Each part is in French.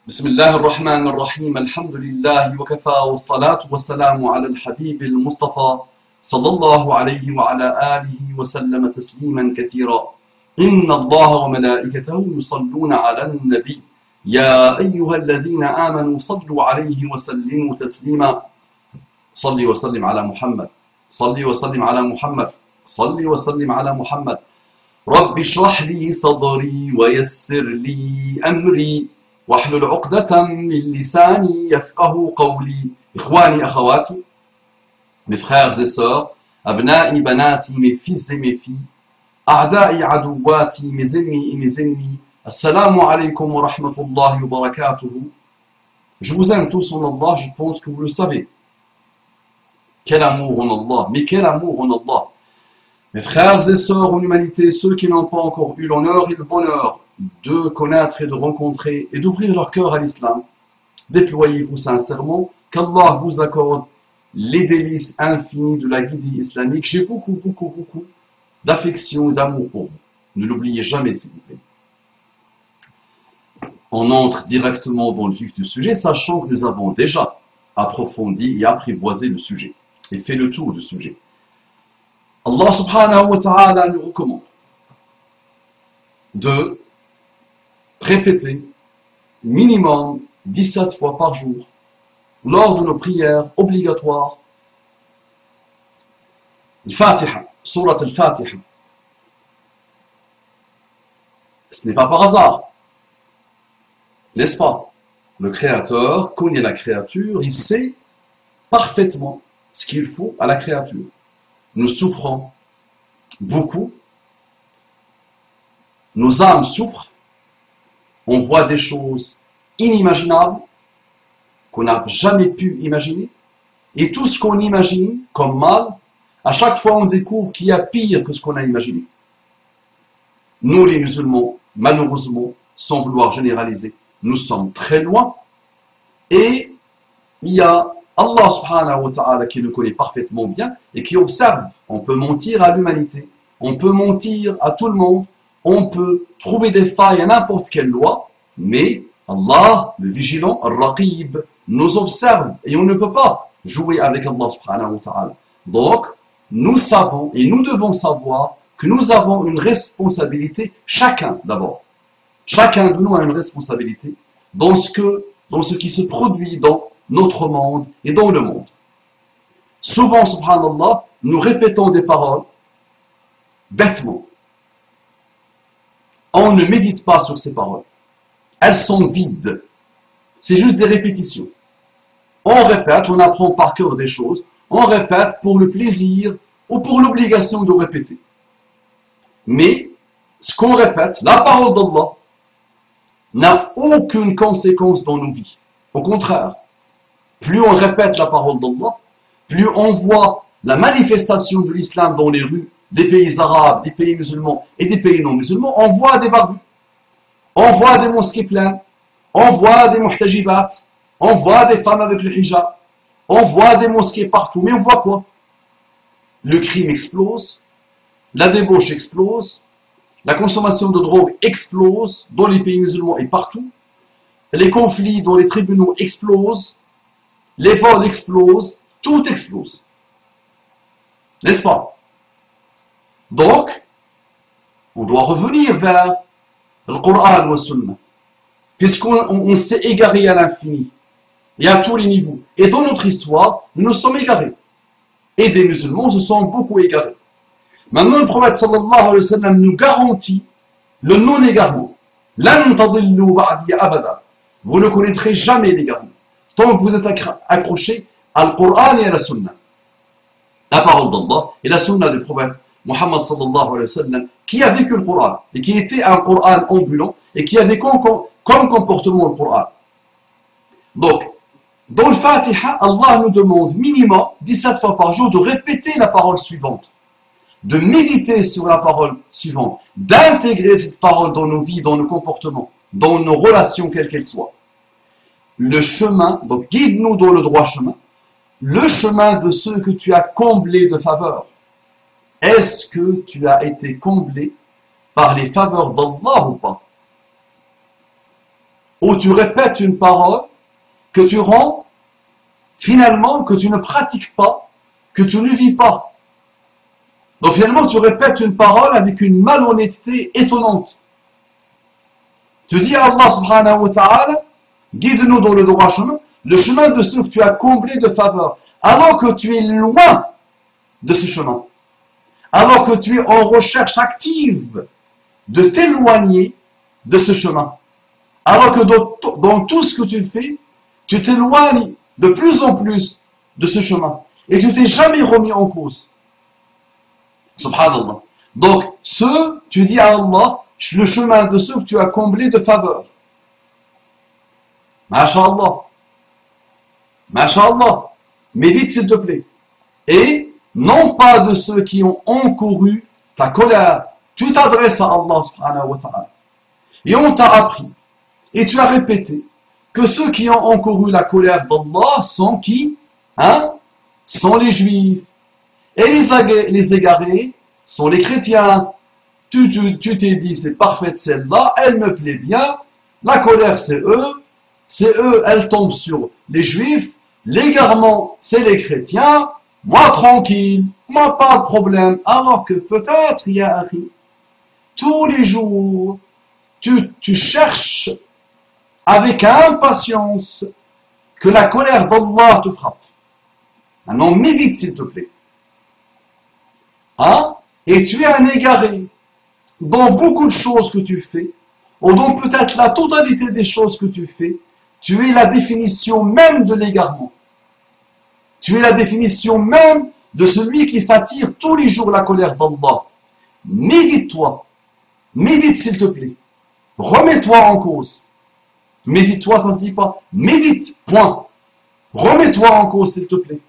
بسم الله الرحمن الرحيم الحمد لله وكفى والصلاة والسلام على الحبيب المصطفى صلى الله عليه وعلى آله وسلم تسليما كثيرا. إن الله وملائكته يصلون على النبي يا أيها الذين آمنوا صلوا عليه وسلموا تسليما. صل وسلم على محمد، صل وسلم على محمد، صل وسلم على محمد. رب اشرح لي صدري ويسر لي أمري واحلل عقدة من لساني يفقه قولي. إخواني أخواتي, mes frères et sœurs, أبنائي بناتي, mes fils et mes filles, أعدائي عدواتي, mes ennemis et mes ennemis, Assalamu alaikum wa rahmatullahi wa barakatuhu. Je vous aime tous en Allah, je pense que vous le savez. Quel amour en Allah, mais quel amour en Allah. Mes frères et sœurs en humanité, ceux qui n'ont pas encore eu l'honneur et le bonheur de connaître et de rencontrer et d'ouvrir leur cœur à l'islam, déployez-vous sincèrement, qu'Allah vous accorde les délices infinies de la guidée islamique. J'ai beaucoup d'affection et d'amour pour vous. Ne l'oubliez jamais, s'il vous plaît. On entre directement dans le vif du sujet, sachant que nous avons déjà approfondi et apprivoisé le sujet et fait le tour du sujet. Allah subhanahu wa ta'ala nous recommande de répéter minimum 17 fois par jour lors de nos prières obligatoires Al-Fatiha, Surat Al-Fatiha. Ce n'est pas par hasard, n'est-ce pas? Le Créateur connaît la créature, il sait parfaitement ce qu'il faut à la créature. Nous souffrons beaucoup, nos âmes souffrent, on voit des choses inimaginables qu'on n'a jamais pu imaginer, et tout ce qu'on imagine comme mal, à chaque fois on découvre qu'il y a pire que ce qu'on a imaginé. Nous les musulmans, malheureusement, sans vouloir généraliser, nous sommes très loin, et il y a Allah subhanahu wa ta'ala qui le connaît parfaitement bien et qui observe. On peut mentir à l'humanité, on peut mentir à tout le monde, on peut trouver des failles à n'importe quelle loi, mais Allah, le vigilant, Al-Raqib, nous observe et on ne peut pas jouer avec Allah subhanahu wa ta'ala. Donc, nous savons et nous devons savoir que nous avons une responsabilité, chacun d'abord. Chacun de nous a une responsabilité dans ce qui se produit dans notre monde et dans le monde. Souvent, subhanallah, nous répétons des paroles bêtement. On ne médite pas sur ces paroles. Elles sont vides. C'est juste des répétitions. On répète, on apprend par cœur des choses, on répète pour le plaisir ou pour l'obligation de répéter. Mais, ce qu'on répète, la parole d'Allah, n'a aucune conséquence dans nos vies. Au contraire, plus on répète la parole d'Allah, plus on voit la manifestation de l'islam dans les rues des pays arabes, des pays musulmans et des pays non musulmans, on voit des barbus, on voit des mosquées pleines, on voit des muhtajibat, on voit des femmes avec le hijab, on voit des mosquées partout, mais on voit quoi? Le crime explose, la débauche explose, la consommation de drogue explose dans les pays musulmans et partout, les conflits dans les tribunaux explosent, les vols explosent, tout explose. N'est-ce pas? Donc, on doit revenir vers le Coran ou le Sunna, puisqu'on s'est égaré à l'infini, et à tous les niveaux. Et dans notre histoire, nous nous sommes égarés. Et des musulmans se sont beaucoup égarés. Maintenant, le prophète sallallahu alayhi wa sallam nous garantit le non-égarement. Lan tadillu ba'di abada. Vous ne connaîtrez jamais l'égarement tant que vous êtes accroché à le Coran et à la Sunna. La parole d'Allah et la Sunna du prophète Muhammad sallallahu alayhi wa sallam, qui a vécu le Coran et qui était un Coran ambulant et qui avait comme comportement le Coran. Donc, dans le Fatiha, Allah nous demande minimum 17 fois par jour de répéter la parole suivante, de méditer sur la parole suivante, d'intégrer cette parole dans nos vies, dans nos comportements, dans nos relations, quelles qu'elles soient. Le chemin, donc guide-nous dans le droit chemin, le chemin de ceux que tu as comblés de faveurs. Est-ce que tu as été comblé par les faveurs d'Allah ou pas? Ou où tu répètes une parole que tu rends, finalement, que tu ne pratiques pas, que tu ne vis pas. Donc finalement, tu répètes une parole avec une malhonnêteté étonnante. Tu dis à Allah subhanahu wa ta'ala, guide-nous dans le droit chemin, le chemin de ceux que tu as comblés de faveur, alors que tu es loin de ce chemin, alors que tu es en recherche active de t'éloigner de ce chemin, alors que dans tout ce que tu fais, tu t'éloignes de plus en plus de ce chemin, et tu t'es jamais remis en cause. Subhanallah. Donc, tu dis à Allah, le chemin de ceux que tu as comblés de faveur. Masha'Allah. Masha'Allah. Médite s'il te plaît. Et non pas de ceux qui ont encouru ta colère. Tu t'adresses à Allah subhanahu wa ta'ala. Et on t'a appris. Et tu as répété que ceux qui ont encouru la colère d'Allah sont qui? Sont les juifs. Et les égarés sont les chrétiens. Tu t'es dit, c'est parfait celle-là, elle me plaît bien. La colère, c'est eux, elle tombe sur les juifs. L'égarement, c'est les chrétiens. Moi, tranquille, moi, pas de problème. Alors que peut-être, il y a tous les jours, tu cherches avec impatience que la colère d'Allah te frappe. Maintenant, médite s'il te plaît. Et tu es un égaré dans beaucoup de choses que tu fais, ou dans peut-être la totalité des choses que tu fais, tu es la définition même de l'égarement. Tu es la définition même de celui qui s'attire tous les jours la colère d'Allah. Médite-toi. Médite s'il te plaît. Remets-toi en cause. Médite-toi, ça se dit pas. Médite, point. Remets-toi en cause s'il te plaît.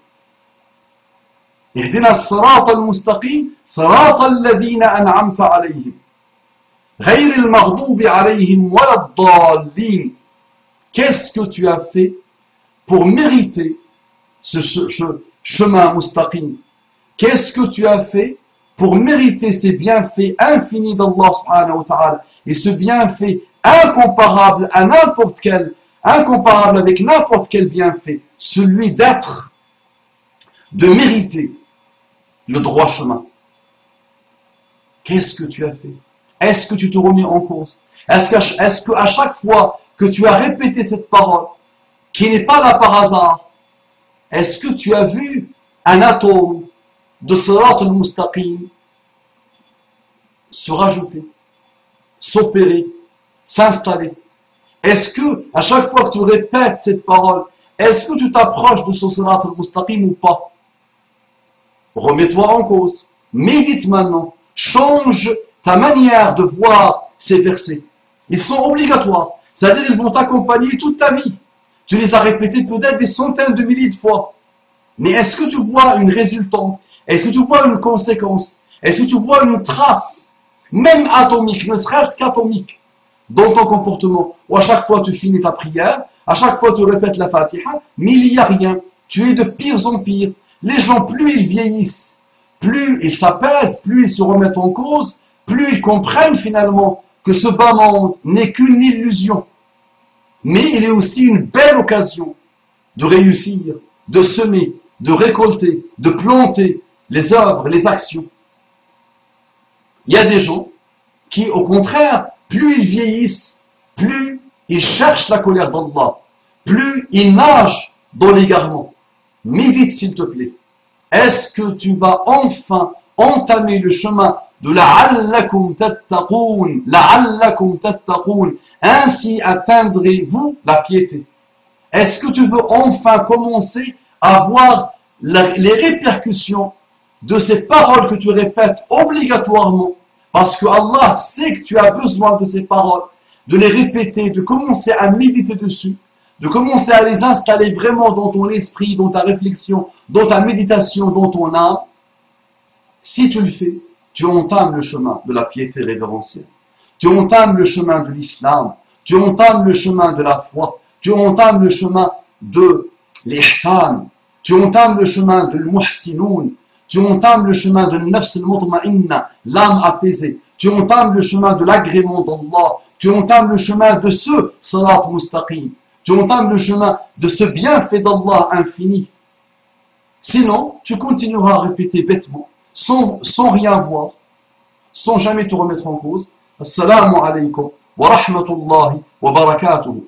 اهدنا الصراط المستقيم صراط الذين أنعمت عليهم غير المغضوب عليهم ولا الضالين. Qu'est-ce que tu as fait pour mériter ce chemin mustaqim? Qu'est-ce que tu as fait pour mériter ces bienfaits infinis d'Allah subhanahu wa ta'ala et ce bienfait incomparable à incomparable avec n'importe quel bienfait, celui de mériter le droit chemin? Qu'est-ce que tu as fait? Est-ce que tu te remets en cause? Est-ce qu'à chaque fois que tu as répété cette parole, qui n'est pas là par hasard, est-ce que tu as vu un atome de Sirat al-Mustaqim se rajouter, s'opérer, s'installer? Est-ce que, à chaque fois que tu répètes cette parole, est-ce que tu t'approches de ce Sirat al-Mustaqim ou pas? Remets-toi en cause. Médite maintenant. Change ta manière de voir ces versets. Ils sont obligatoires. C'est-à-dire qu'ils vont t'accompagner toute ta vie. Tu les as répétés peut-être des centaines de milliers de fois. Mais est-ce que tu vois une résultante? Est-ce que tu vois une conséquence? Est-ce que tu vois une trace, même atomique, ne serait-ce qu'atomique, dans ton comportement? Ou à chaque fois tu finis ta prière, à chaque fois tu répètes la Fatiha, mais il n'y a rien. Tu es de pire en pire. Les gens, plus ils vieillissent, plus ils s'apaisent, plus ils se remettent en cause, plus ils comprennent finalement que ce bas monde n'est qu'une illusion. Mais il est aussi une belle occasion de réussir, de semer, de récolter, de planter les œuvres, les actions. Il y a des gens qui, au contraire, plus ils vieillissent, plus ils cherchent la colère d'Allah, plus ils nagent dans l'égarement. Médite s'il te plaît. Est-ce que tu vas enfin entamer le chemin de la'allakum tattaqoun, la'allakum tattaqoun, ainsi atteindrez-vous la piété? Est-ce que tu veux enfin commencer à voir les répercussions de ces paroles que tu répètes obligatoirement, parce que Allah sait que tu as besoin de ces paroles, de les répéter, de commencer à méditer dessus, de commencer à les installer vraiment dans ton esprit, dans ta réflexion, dans ta méditation, dans ton âme? Si tu le fais, tu entames le chemin de la piété révérentielle. Tu entames le chemin de l'islam. Tu entames le chemin de la foi. Tu entames le chemin de l'ihsan. Tu entames le chemin de l'muhsinoun. Tu entames le chemin de l'nafs al-mutma'inna, l'âme apaisée. Tu entames le chemin de l'agrément d'Allah. Tu entames le chemin de ce salat mustaqim. Tu entames le chemin de ce bienfait d'Allah infini. Sinon, tu continueras à répéter bêtement, sans rien voir, sans jamais te remettre en cause. Assalamu alaikum wa rahmatullahi wa barakatuh.